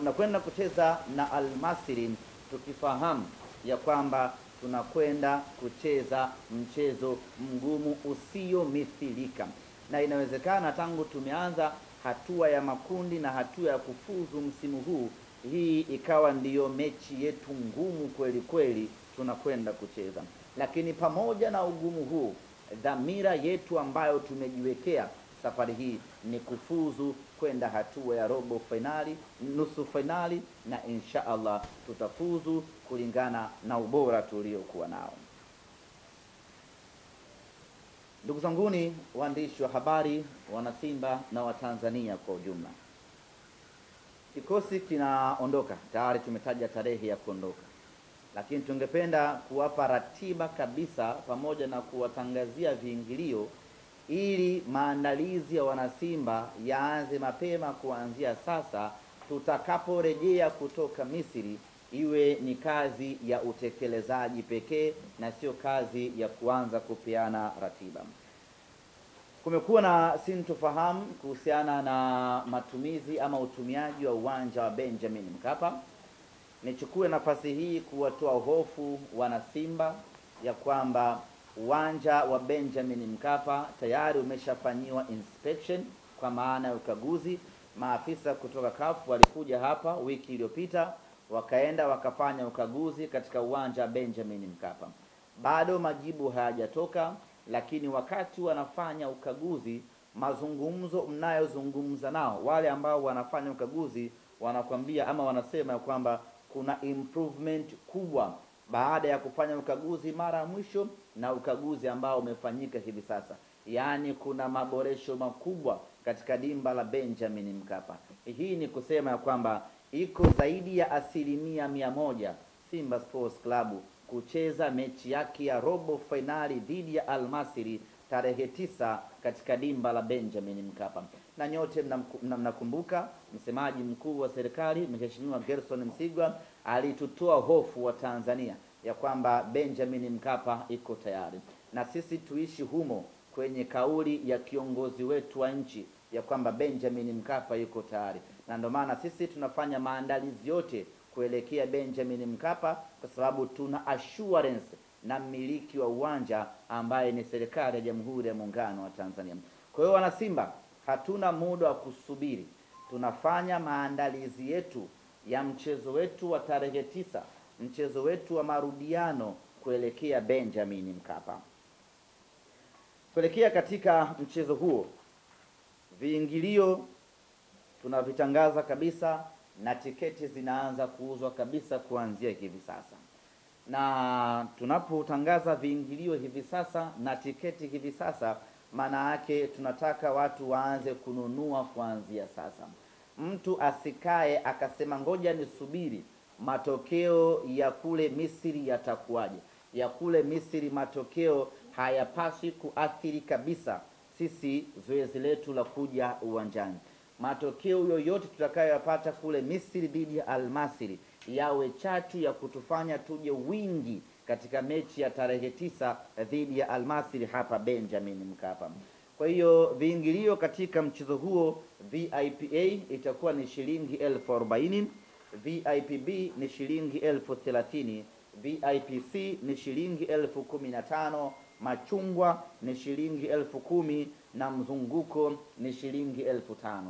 tunakwenda kucheza na Al-Masry, tukifahamu ya kwamba tunakwenda kucheza mchezo mgumu usiomithilika, na inawezekana tangu tumeanza hatua ya makundi na hatua ya kufuzu msimu huu, hii ikawa ndiyo mechi yetu ngumu kweli kweli tunakwenda kucheza. Lakini pamoja na ugumu huu, dhamira yetu ambayo tumejiwekea safari hii ni kufuzu kwenda hatua ya robo finali, nusu finali, na insha Allah tutafuzu kulingana na ubora tuliokuwa nao. Ndugu zanguni waandishi wa habari, wanasimba na Watanzania kwa ujumla, kikosi kinaondoka tayari, tumetaja tarehe ya kuondoka, lakini tungependa kuwapa ratiba kabisa pamoja na kuwatangazia viingilio ili maandalizi ya wanasimba yaanze mapema kuanzia sasa. Tutakaporejea kutoka Misri iwe ni kazi ya utekelezaji pekee na sio kazi ya kuanza kupeana ratiba. Kumekuwa na sintofahamu kuhusiana na matumizi ama utumiaji wa uwanja wa Benjamin Mkapa. Nichukue nafasi hii kuwatoa hofu wanasimba ya kwamba uwanja wa Benjamin Mkapa tayari umeshafanyiwa inspection, kwa maana ya ukaguzi. Maafisa kutoka CAF walikuja hapa wiki iliyopita, wakaenda wakafanya ukaguzi katika uwanja wa Benjamin Mkapa. Bado majibu hayajatoka, lakini wakati wanafanya ukaguzi, mazungumzo mnayozungumza nao wale ambao wanafanya ukaguzi wanakwambia ama wanasema kwamba kuna improvement kubwa baada ya kufanya ukaguzi mara ya mwisho na ukaguzi ambao umefanyika hivi sasa. Yaani kuna maboresho makubwa katika dimba la Benjamin Mkapa. Hii ni kusema ya kwamba iko zaidi ya 100% Simba Sports Club kucheza mechi yake ya robo finali dhidi ya Al-Masry tarehe 9 katika dimba la Benjamin Mkapa. Na nyote mnakumbuka msemaji mkuu wa serikali Mheshimiwa Gerson Msigwa alitutoa hofu wa Tanzania ya kwamba Benjamin Mkapa iko tayari, na sisi tuishi humo kwenye kauli ya kiongozi wetu wa nchi ya kwamba Benjamin Mkapa yuko tayari, na ndio maana sisi tunafanya maandalizi yote kuelekea Benjamin Mkapa, kwa sababu tuna assurance na mmiliki wa uwanja ambaye ni serikali ya Jamhuri ya Muungano wa Tanzania. Kwa hiyo wana Simba, hatuna muda wa kusubiri, tunafanya maandalizi yetu ya mchezo wetu wa tarehe 9, mchezo wetu wa marudiano kuelekea Benjamin Mkapa. Kuelekea katika mchezo huo, viingilio tunavitangaza kabisa na tiketi zinaanza kuuzwa kabisa kuanzia hivi sasa. Na tunapotangaza viingilio hivi sasa na tiketi hivi sasa, maana yake tunataka watu waanze kununua kuanzia sasa. Mtu asikae akasema ngoja nisubiri matokeo ya kule Misri yatakuwaje. Ya kule Misri matokeo hayapaswi kuathiri kabisa sisi zoezi letu la kuja uwanjani. Matokeo yoyote tutakayoyapata kule Misri dhidi ya Al-Masry yawe chachu ya kutufanya tuje wingi katika mechi ya tarehe 9 dhidi ya Al-Masry hapa Benjamin Mkapa. Kwa hiyo viingilio katika mchezo huo, VIP A itakuwa ni shilingi 40,000, VIP B ni shilingi 30,000, VIP C ni shilingi 15,000, machungwa ni shilingi 10,000 na mzunguko ni shilingi 5,000.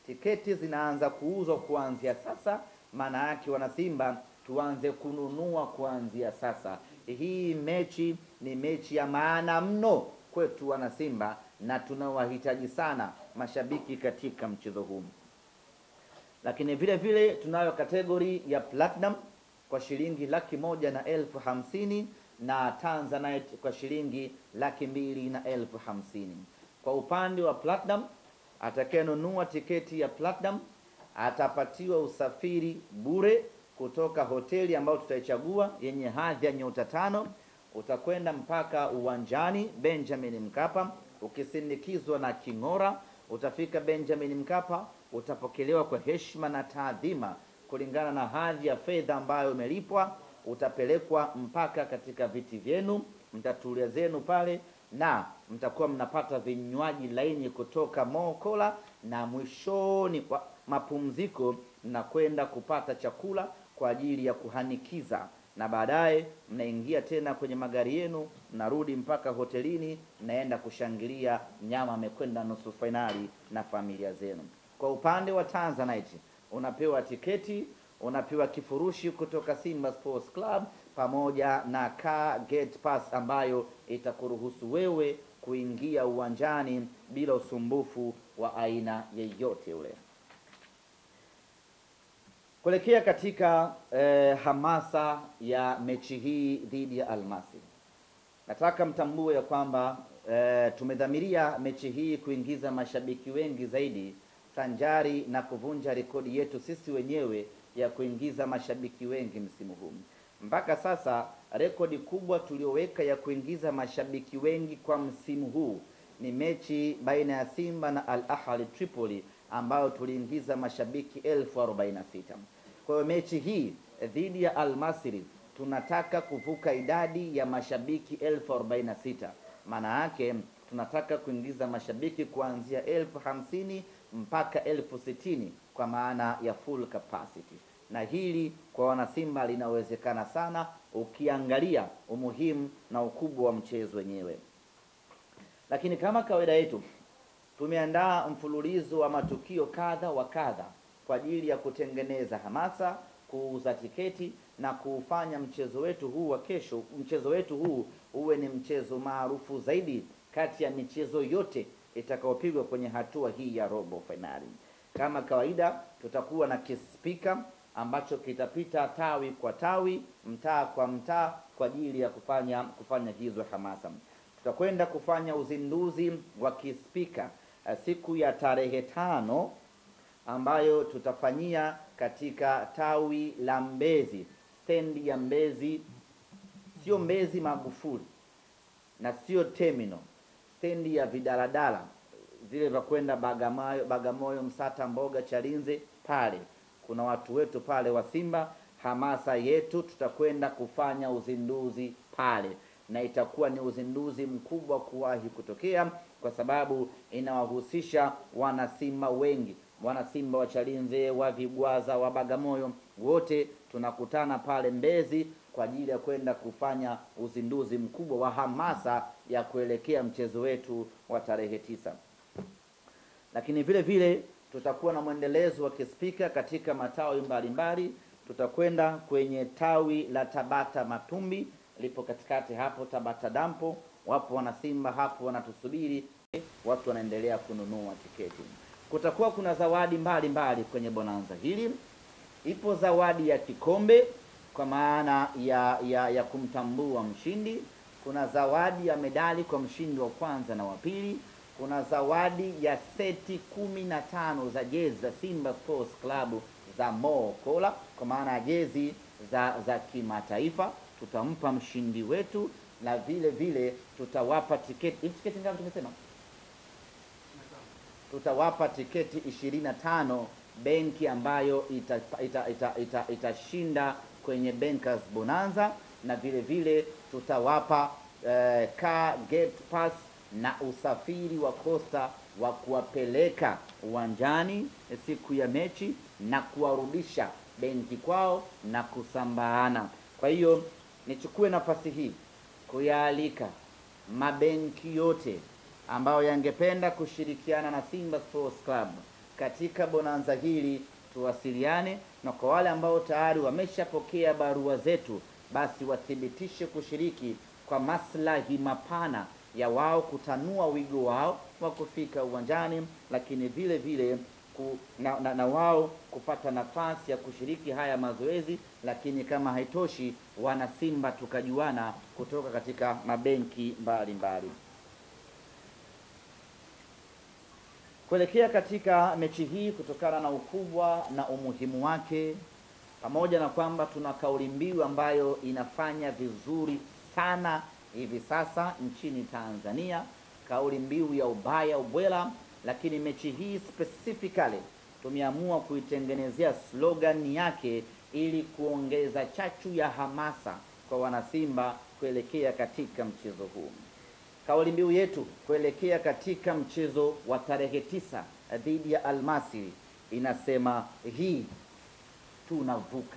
Tiketi zinaanza kuuzwa kuanzia sasa, maana yake wana Simba tuanze kununua kuanzia sasa. Hii mechi ni mechi ya maana mno kwetu wana Simba, na tunawahitaji sana mashabiki katika mchezo huu. Lakini vile vile tunayo kategori ya Platinum kwa shilingi 1,150,000 na Tanzanite kwa shilingi 2,250,000. Kwa upande wa Platinum, atakayenunua tiketi ya Platinum atapatiwa usafiri bure kutoka hoteli ambayo tutaichagua yenye hadhi ya nyota 5. Utakwenda mpaka uwanjani Benjamin Mkapa ukisindikizwa na king'ora. Utafika Benjamin Mkapa, utapokelewa kwa heshima na taadhima kulingana na hadhi ya fedha ambayo umelipwa. Utapelekwa mpaka katika viti vyenu, mtatulia zenu pale, na mtakuwa mnapata vinywaji laini kutoka Mokola, na mwishoni kwa mapumziko mnakwenda kupata chakula kwa ajili ya kuhanikiza, na baadaye mnaingia tena kwenye magari yenu, mnarudi mpaka hotelini, mnaenda kushangilia mnyama amekwenda nusu fainali na familia zenu. Kwa upande wa Tanzanite, unapewa tiketi, unapewa kifurushi kutoka Simba Sports Club pamoja na car gate pass ambayo itakuruhusu wewe kuingia uwanjani bila usumbufu wa aina yeyote ule. Kuelekea katika hamasa ya mechi hii dhidi ya Almasry, nataka mtambue ya kwamba tumedhamiria mechi hii kuingiza mashabiki wengi zaidi, sanjari na kuvunja rekodi yetu sisi wenyewe ya kuingiza mashabiki wengi msimu huu. Mpaka sasa rekodi kubwa tulioweka ya kuingiza mashabiki wengi kwa msimu huu ni mechi baina ya Simba na Al Ahly Tripoli ambayo tuliingiza mashabiki 1046. Kwa hiyo mechi hii dhidi ya Almasry tunataka kuvuka idadi ya mashabiki 1046. Maana yake tunataka kuingiza mashabiki kuanzia 1050 mpaka 1060 kwa maana ya full capacity, na hili kwa wanasimba linawezekana sana ukiangalia umuhimu na ukubwa wa mchezo wenyewe. Lakini kama kawaida yetu, tumeandaa mfululizo wa matukio kadha wa kadha kwa ajili ya kutengeneza hamasa, kuuza tiketi na kuufanya mchezo wetu huu wa kesho, mchezo wetu huu uwe ni mchezo maarufu zaidi kati ya michezo yote itakayopigwa kwenye hatua hii ya robo finali. Kama kawaida, tutakuwa na kispika ambacho kitapita tawi kwa tawi, mtaa kwa mtaa kwa ajili ya kufanya hizo hamasa. Tutakwenda kufanya uzinduzi wa kispika siku ya tarehe 5 ambayo tutafanyia katika tawi la Mbezi, stendi ya Mbezi, sio Mbezi Magufuli na sio terminal, stendi ya vidaladala zile za kwenda Bagamoyo, Msata, Mboga, Chalinze. Pale kuna watu wetu pale wa Simba. Hamasa yetu, tutakwenda kufanya uzinduzi pale, na itakuwa ni uzinduzi mkubwa kuwahi kutokea, kwa sababu inawahusisha wanasimba wengi, wanasimba wa Chalinze, wa Vigwaza, wa Bagamoyo, wote tunakutana pale Mbezi kwa ajili ya kwenda kufanya uzinduzi mkubwa wa hamasa ya kuelekea mchezo wetu wa tarehe 9. Lakini vile vile tutakuwa na mwendelezo wa kispika katika matawi mbalimbali. Tutakwenda kwenye tawi la Tabata Matumbi, lipo katikati hapo Tabata Dampo. Wapo wanasimba hapo wanatusubiri, watu wanaendelea kununua tiketi. Kutakuwa kuna zawadi mbalimbali kwenye bonanza hili. Ipo zawadi ya kikombe kwa maana ya kumtambua mshindi. Kuna zawadi ya medali kwa mshindi wa kwanza na wa pili. Kuna zawadi ya seti 15 za jezi za Simba Sports Club za Mo Kola kwa maana ya jezi za kimataifa tutampa mshindi wetu, na vile vile tutawapa tiketi. Hivi tiketi ngapi tumesema? Tutawapa tiketi 25 benki ambayo itashinda kwenye Bankers Bonanza, na vile vile tutawapa car gate pass na usafiri wa Costa wa kuwapeleka uwanjani siku ya mechi na kuwarudisha benki kwao na kusambaana. Kwa hiyo nichukue nafasi hii kuyaalika mabenki yote ambayo yangependa kushirikiana na Simba Sports Club katika bonanza hili, tuwasiliane, na kwa wale ambao tayari wameshapokea barua zetu, basi wathibitishe kushiriki kwa maslahi mapana ya wao kutanua wigo wao wa kufika uwanjani, lakini vile vile na wao kupata nafasi ya kushiriki haya mazoezi. Lakini kama haitoshi, wana Simba tukajuana kutoka katika mabenki mbalimbali. Kuelekea katika mechi hii, kutokana na ukubwa na umuhimu wake, pamoja na kwamba tuna kauli mbiu ambayo inafanya vizuri sana hivi sasa nchini Tanzania, kauli mbiu ya ubaya ubwela, lakini mechi hii specifically tumeamua kuitengenezea slogan yake ili kuongeza chachu ya hamasa kwa wanasimba kuelekea katika mchezo huu. Kauli mbiu yetu kuelekea katika mchezo wa tarehe 9 dhidi ya Almasry inasema, hii tunavuka.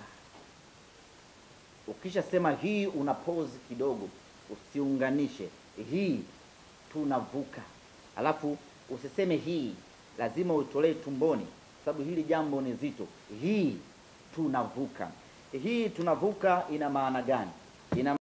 Ukisha sema hii, una pause kidogo, usiunganishe hii, tunavuka. Alafu usiseme hii, lazima utolee tumboni, sababu hili jambo ni zito. Hii tunavuka. Hii tunavuka ina maana gani? Ina